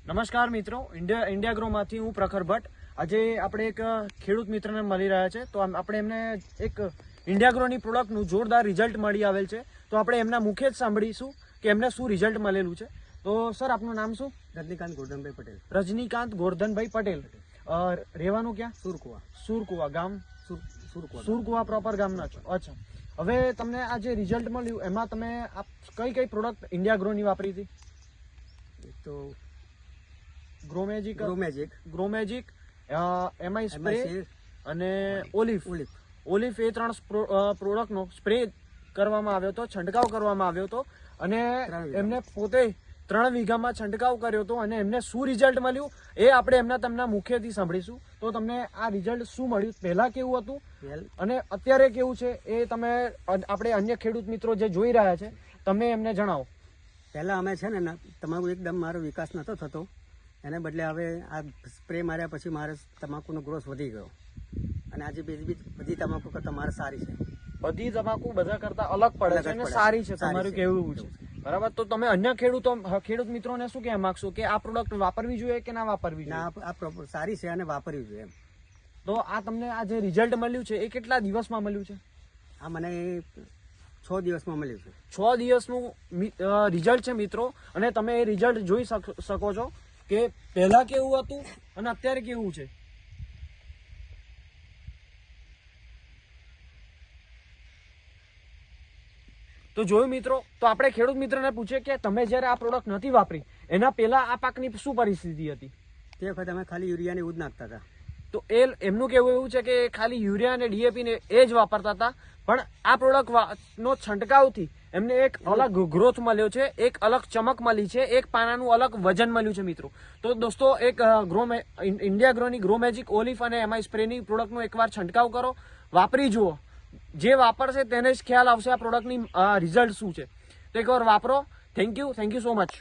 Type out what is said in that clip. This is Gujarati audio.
નમસ્કાર મિત્રો, ઇન્ડિયા ગ્રોમાંથી હું પ્રખર ભટ્ટ. આજે આપણે એક ખેડૂત મિત્રને મળી રહ્યા છે, તો આપણે એમને એક ઇન્ડિયા ગ્રોની પ્રોડક્ટનું જોરદાર રિઝલ્ટ મળી આવેલ છે. તો આપણે એમના મુખે જ સાંભળીશું કે એમને શું રિઝલ્ટ મળેલું છે. તો સર, આપનું નામ શું? રજનીકાંત ગોરધનભાઈ પટેલ. રજનીકાંત ગોરધનભાઈ પટેલ. રહેવાનું ક્યાં? સુરકુવા. સુરકુવા ગામ? સુરકુવા. સુરકુવા પ્રોપર ગામના છો. અચ્છા. હવે તમને આ જે રિઝલ્ટ મળ્યું એમાં તમે કઈ પ્રોડક્ટ ઇન્ડિયા ગ્રોની વાપરી હતી? તો ગ્રોમેજિક, ગ્રોમેજિક, એમઆઈ સ્પ્રે અને ઓલિફ એ ત્રણ પ્રોડક્ટનો સ્પ્રે કરવામાં આવ્યો હતો, છંટકાવ કરવામાં આવ્યો હતો. અને એમને પોતે 3 વીઘામાં છંટકાવ કર્યો હતો. અને એમને શું રિઝલ્ટ મળ્યું એ આપણે તેમના મુખેથી સાંભળીશું. તો તમને આ રિઝલ્ટ શું મળ્યું, પહેલા કેવું હતું અને અત્યારે કેવું છે, એ તમે આપણે અન્ય ખેડૂત મિત્રો જે જોઈ રહ્યા છે તમે એમને જણાવો. પહેલા અમે છે ને તમાકુ એકદમ મારો વિકાસ નતો થતો, એને બદલે હવે આ સ્પ્રે માર્યા પછી મારે તમાકુનો ગ્રોથ વધી ગયો. અને આજે બધી તમાકુ કરતાં મારે સારી છે. બધી તમાકુ બધા કરતા અલગ પડે છે અને સારી છે, તમારું કેવું છે. બરાબર. તો તમે અન્ય ખેડૂત મિત્રોને શું કહેવા માંગશો કે આ પ્રોડક્ટ વાપરવી જોઈએ કે ના વાપરવી જોઈએ? આ સારી છે અને વાપરવી જોઈએ એમ. તો આ તમને આ જે રિઝલ્ટ મળ્યું છે એ કેટલા દિવસમાં મળ્યું છે? આ મને 6 દિવસમાં મળ્યું છે. 6 દિવસનું રિઝલ્ટ છે મિત્રો. અને તમે એ રિઝલ્ટ જોઈ શકો છો કે પહેલા કેવું હતું અને અત્યારે કેવું છે. તો જોયું મિત્રો, તો આપણે ખેડૂત મિત્રને પૂછીએ કે તમે જ્યારે આ પ્રોડક્ટ નથી વાપરી એના પહેલા આ પાકની શું પરિસ્થિતિ હતી? તે વખતે અમે ખાલી યુરિયાને એવું જ નાખતા હતા. તો એમનું કહેવું એવું છે કે ખાલી યુરિયા અને ડીએપી ને એ જ વાપરતા હતા. પણ આ પ્રોડક્ટ નો છંટકાવથી એમને એક અલગ ગ્રોથ મળ્યો છે, એક અલગ ચમક મળી છે, એક પાનાનું અલગ વજન મળ્યું છે મિત્રો. તો દોસ્તો, એક ઇન્ડિયા ગ્રોની ગ્રોમેજિક, ઓલિફ અને એમઆઈ સ્પ્રેની પ્રોડક્ટનો એકવાર છંટકાવ કરો, વાપરી જુઓ. જે વાપરશે તેને જ ખ્યાલ આવશે આ પ્રોડક્ટની રિઝલ્ટ શું છે. તો એકવાર વાપરો. Thank you so much.